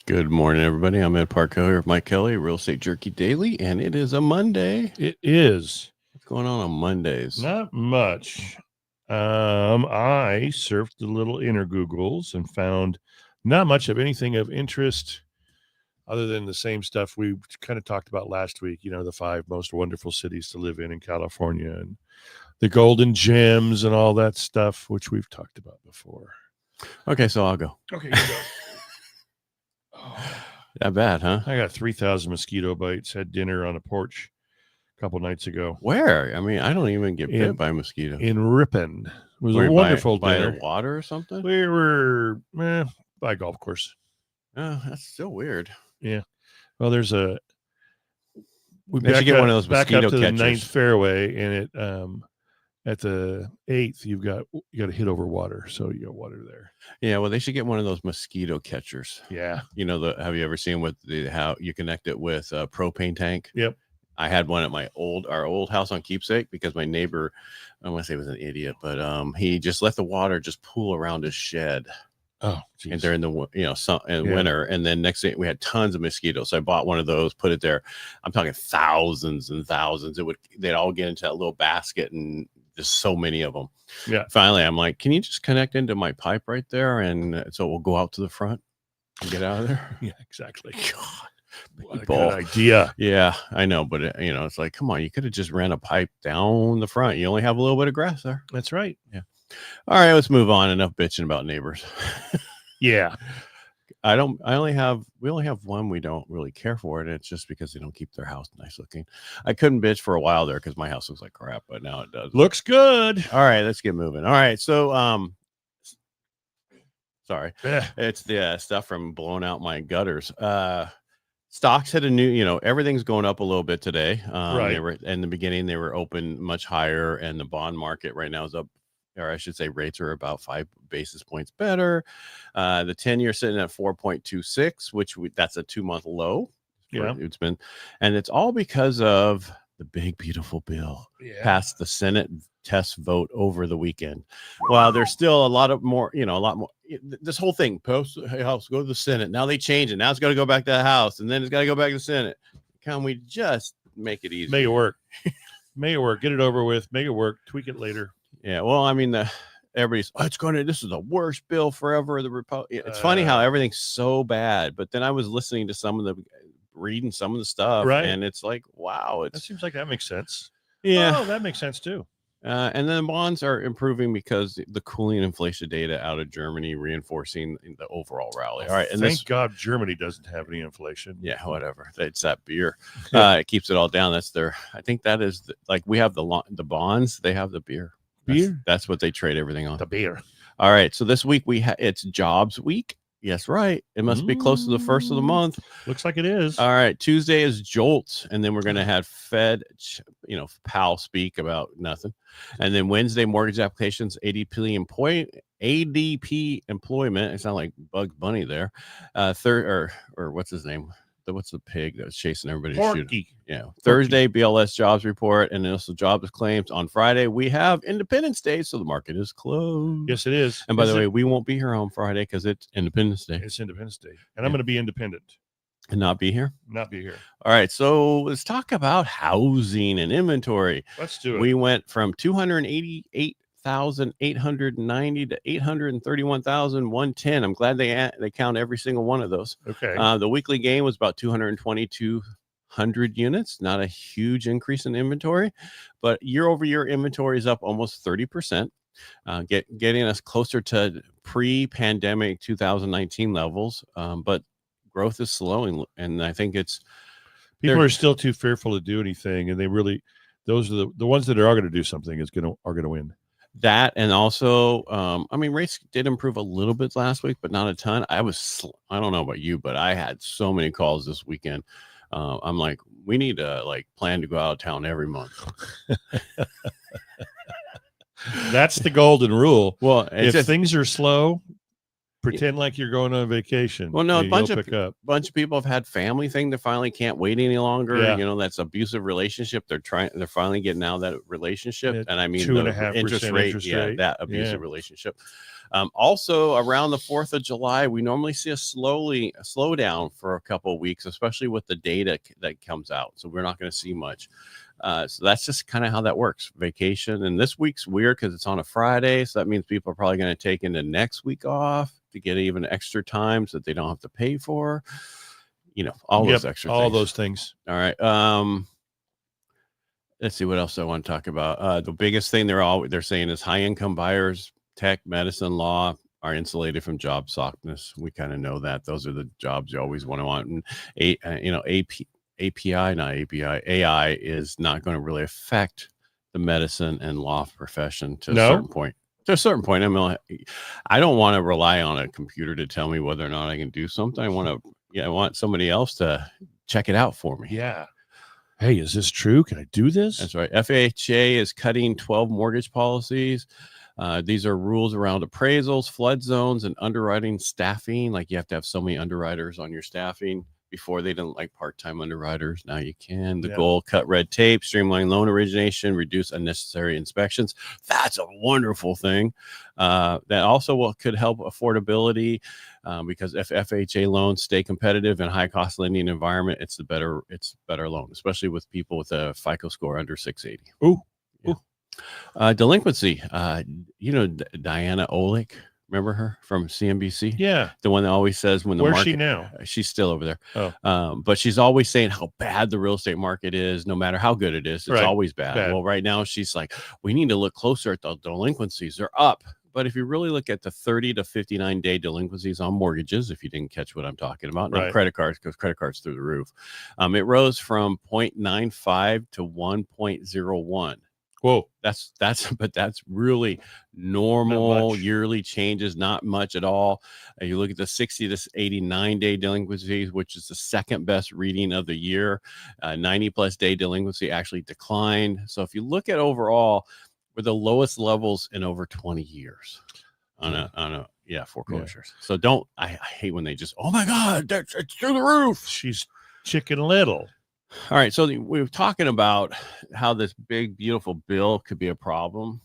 Good morning, everybody. I'm Ed Parcaut here with Mike Kelly, Real Estate Jerky Daily, and it is a Monday. It is. What's going on Mondays? Not much. I surfed the little inner Googles and found not much of anything of interest other than the same stuff we kind of talked about last week, the 5 most wonderful cities to live in California and the golden gems and all that stuff, which we've talked about before. Okay, so I'll go. Okay, you go. That bad, huh? I got 3,000 mosquito bites, had dinner on a porch a couple nights ago. Where? I mean, I don't even get bit by a mosquito. In Ripon. It was a wonderful dinner. By the water or something? We were by a golf course. Oh, that's still weird. Yeah. Well, there's a. We should get one of those back mosquito up to catchers. The 9th fairway, and it at the 8th you got to hit over water, so you got water there. Yeah, well, they should get one of those mosquito catchers. Yeah. Have you ever seen how you connect it with a propane tank? Yep. I had one at our old house on Keepsake because my neighbor, I want to say he was an idiot, but he just let the water just pool around his shed. Oh, geez. And during the winter, and then next day we had tons of mosquitoes. So I bought one of those, put it there. I'm talking thousands and thousands. They'd all get into that little basket, and just so many of them. Yeah. Finally, I'm like, can you just connect into my pipe right there, and so we'll go out to the front and get out of there? Yeah, exactly. God. What a good idea. Yeah, I know, but it's like, come on, you could have just ran a pipe down the front. You only have a little bit of grass there. That's right. Yeah. All right, let's move on. Enough bitching about neighbors. Yeah. We only have one we don't really care for, and it's just because they don't keep their house nice looking. I couldn't bitch for a while there because my house looks like crap, but now it does. Looks good. All right, let's get moving. All right, so sorry. It's the stuff from blowing out my gutters. Stocks hit a new, everything's going up a little bit today. Right. They were in the beginning, they were open much higher, and the bond market right now is up, or I should say rates are about 5 basis points better. The 10-year sitting at 4.26, which that's a 2-month low. Yeah. It's been, and it's all because of the big, beautiful bill passed the Senate test vote over the weekend. Well, there's still a lot more. This whole thing, post House, go to the Senate. Now they change it. Now it's got to go back to the House, and then it's got to go back to the Senate. Can we just make it easy? Make it work. Make it work. Get it over with. Make it work. Tweak it later. Yeah. Well, I mean, everybody's, this is the worst bill forever. It's funny how everything's so bad. But then I was listening to reading some of the stuff, right? And it's like, wow, that seems like that makes sense. Yeah. Oh, that makes sense too. And then bonds are improving because the cooling inflation data out of Germany reinforcing the overall rally. All right. And thank God Germany doesn't have any inflation. Yeah, whatever. It's that beer. It keeps it all down. I think that is we have the bonds. They have the beer. That's what they trade everything on. The beer. All right. So this week it's jobs week. Yes, right. It must be close to the first of the month. Looks like it is. All right. Tuesday is JOLTS, and then we're going to have Fed, Powell speak about nothing. And then Wednesday, mortgage applications, ADP employment. It's not like Bugs Bunny there. Third or what's his name? What's the pig that's chasing everybody? Porky. Yeah. Thursday, BLS jobs report, and then also jobs claims. On Friday, we have Independence Day, so the market is closed. Yes, it is. And by the way, we won't be here on Friday because it's Independence Day. It's Independence Day, and I'm going to be independent and not be here. Not be here. All right, so let's talk about housing and inventory. Let's do it. We went from 288,890 to 831,110. I'm glad they count every single one of those. Okay. The weekly gain was about 222,000 units. Not a huge increase in inventory, but year over year inventory is up almost 30%, getting us closer to pre-pandemic 2019 levels. But growth is slowing, and I think people are still too fearful to do anything, and those are the ones that are going to do something are going to win. That, and also, rates did improve a little bit last week, but not a ton. I don't know about you, but I had so many calls this weekend. I'm like, we need to plan to go out of town every month. That's the golden rule. Well, if things are slow, pretend like you're going on vacation. Well, no, a bunch of people have had family thing that finally can't wait any longer. Yeah. That's abusive relationship. They're finally getting out of that relationship. And I mean, 2.5% interest rate, that abusive relationship. Also, around the 4th of July, we normally see a slowdown for a couple of weeks, especially with the data that comes out. So we're not going to see much. So that's just kind of how that works. Vacation. And this week's weird because it's on a Friday. So that means people are probably going to take into next week off to get even extra time so that they don't have to pay for, all those extra things. All those things. All right. Let's see what else I want to talk about. The biggest thing they're saying is high income buyers, tech, medicine, law are insulated from job softness. We kind of know that those are the jobs you always want. And AI is not going to really affect the medicine and law profession to a certain point. To a certain point, I don't want to rely on a computer to tell me whether or not I can do something. I want somebody else to check it out for me. Yeah. Hey, is this true? Can I do this? That's right. FHA is cutting 12 mortgage policies. These are rules around appraisals, flood zones, and underwriting staffing. Like you have to have so many underwriters on your staffing. Before they didn't like part-time underwriters. Now you can. The goal, cut red tape, streamline loan origination, reduce unnecessary inspections. That's a wonderful thing. That also could help affordability because if FHA loans stay competitive in high-cost lending environment, it's better loan, especially with people with a FICO score under 680. Ooh. Delinquency. Diana Olick. Remember her from CNBC? Yeah. The one that always says when the Where's market. she now? She's still over there. Oh. But she's always saying how bad the real estate market is, no matter how good it is. It's always bad. Well, right now she's like, we need to look closer at the delinquencies. They're up. But if you really look at the 30 to 59 day delinquencies on mortgages, if you didn't catch what I'm talking about, not credit cards, because credit cards through the roof, it rose from 0.95 to 1.01. Whoa, that's really normal yearly changes, not much at all. You look at the 60 to 89 day delinquencies, which is the second best reading of the year. 90 plus day delinquency actually declined. So if you look at overall, we're the lowest levels in over 20 years on foreclosures. Yeah. So I hate when they just, oh my God, it's through the roof. She's Chicken Little. All right, so we were talking about how this big, beautiful bill could be a problem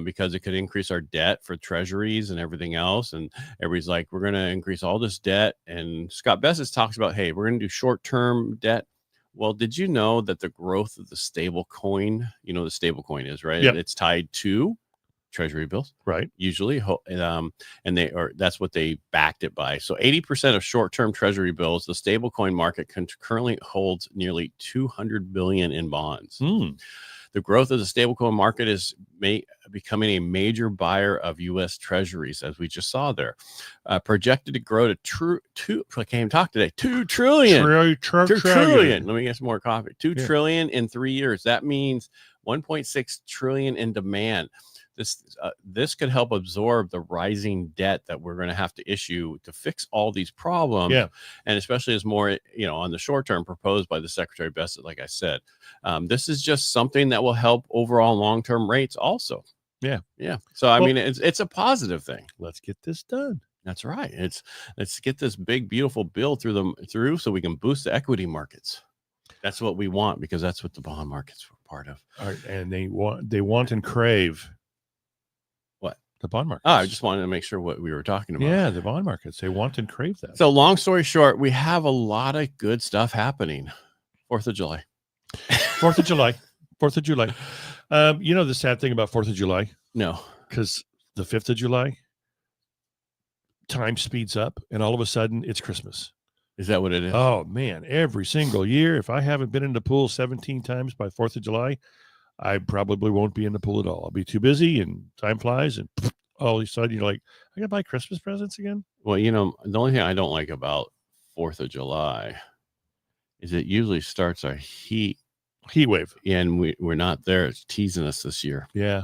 because it could increase our debt for treasuries and everything else. And everybody's like, we're going to increase all this debt. And Scott Bessett talks about, hey, we're going to do short-term debt. Well, did you know that the growth of the stable coin, the stable coin is, right? Yep. It's tied to treasury bills, right? Usually, that's what they backed it by. So 80% of short-term treasury bills, the stablecoin market currently holds nearly $200 billion in bonds. The growth of the stablecoin market is becoming a major buyer of U.S. treasuries, as we just saw there. Projected to grow to I can't even talk today. $2 trillion. $2 trillion. Let me get some more coffee. $2 trillion in 3 years. That means 1.6 trillion in demand. This could help absorb the rising debt that we're going to have to issue to fix all these problems. Yeah. And especially as more, on the short term proposed by the Secretary Bessett, like I said, this is just something that will help overall long-term rates also. Yeah. Yeah. So, I mean, it's a positive thing. Let's get this done. That's right. Let's get this big, beautiful bill through so we can boost the equity markets. That's what we want because that's what the bond markets were part of. All right. And they want and crave. The bond markets. I just wanted to make sure what we were talking about. Yeah, the bond markets. They want and crave that. So long story short, we have a lot of good stuff happening. 4th of July. 4th of July. 4th of July. The sad thing about 4th of July? No. Because the 5th of July, time speeds up, and all of a sudden, it's Christmas. Is that what it is? Oh, man. Every single year, if I haven't been in the pool 17 times by 4th of July, I probably won't be in the pool at all. I'll be too busy and time flies and all of a sudden you're like, I gotta buy Christmas presents again. Well, the only thing I don't like about 4th of July is it usually starts our heat wave. And we're not there. It's teasing us this year. Yeah.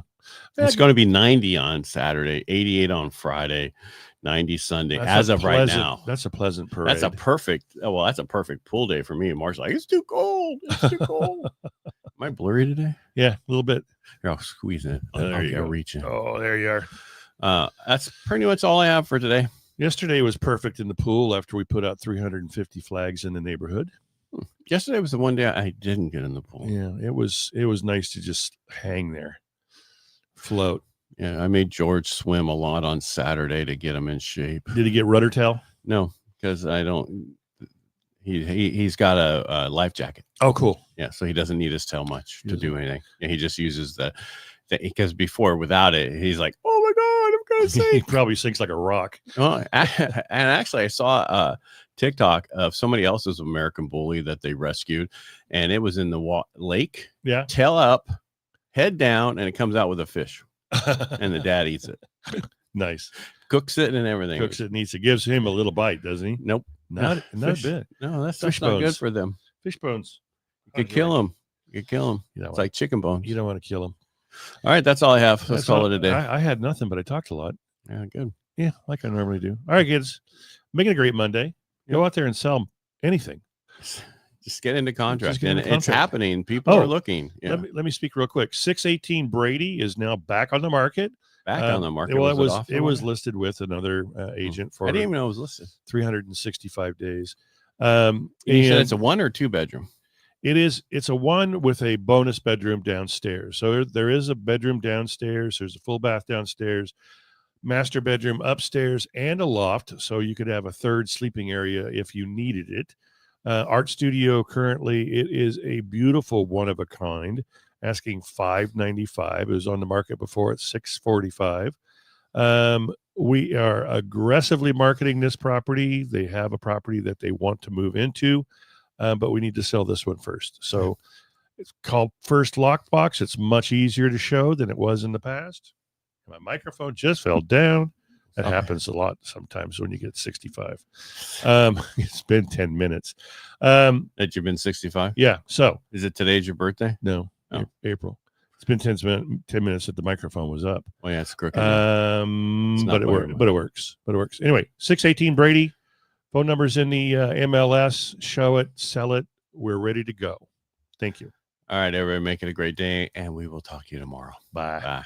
It's going to be 90 on Saturday, 88 on Friday, 90 Sunday. As of right now. That's a pleasant parade. That's a perfect pool day for me. And Mark's like, it's too cold. It's too cold. Am I blurry today? Yeah, a little bit. Here, I'll squeeze it. There you go. Reach in. Oh, there you are. That's pretty much all I have for today. Yesterday was perfect in the pool after we put out 350 flags in the neighborhood. Yesterday was the one day I didn't get in the pool. Yeah, it was nice to just hang there, float. Yeah, I made George swim a lot on Saturday to get him in shape. Did he get rudder tail? No, because I don't. He's got a life jacket. Oh, cool. Yeah, so he doesn't need his tail much to do anything. Yeah, he just uses the because before without it, he's like, oh my god, I'm gonna sink. He probably sinks like a rock. Well, and actually, I saw a TikTok of somebody else's American bully that they rescued, and it was in the lake. Yeah, tail up, head down, and it comes out with a fish, and the dad eats it. Nice. Cooks it and everything. Cooks it and eats it. Gives him a little bite, doesn't he? Nope. Not a bit. No, that's not good for them. Fish bones. You could kill them. You could kill them. It's like chicken bones. You don't want to kill them. All right, that's all I have. Let's call it a day. I had nothing, but I talked a lot. Yeah, good. Yeah, like I normally do. All right, kids. Making a great Monday. Go out there and sell anything. Just get into contract. It's happening. People are looking. Yeah. Let me speak real quick. 618 Brady is now back on the market. Back on the market. Well, it was listed with another agent for. I didn't even know it was listed. 365 days. You said it's a 1 or 2 bedroom. It's a 1 with a bonus bedroom downstairs. So there is a bedroom downstairs. There's a full bath downstairs, master bedroom upstairs, and a loft. So you could have a third sleeping area if you needed it. Art studio currently, it is a beautiful one of a kind, asking $595. It was on the market before at $645. We are aggressively marketing this property. They have a property that they want to move into, but we need to sell this one first. So it's called First Lockbox. It's much easier to show than it was in the past. My microphone just fell down. That happens a lot sometimes when you get 65. It's been 10 minutes. That you've been 65? Yeah. So is it today's your birthday? No. Oh. April. It's been 10 minutes that the microphone was up. Oh yeah, it's crooked. But it works. Anyway, 618 Brady. Phone number's in the MLS. Show it, sell it. We're ready to go. Thank you. All right, everybody, make it a great day, and we will talk to you tomorrow. Bye.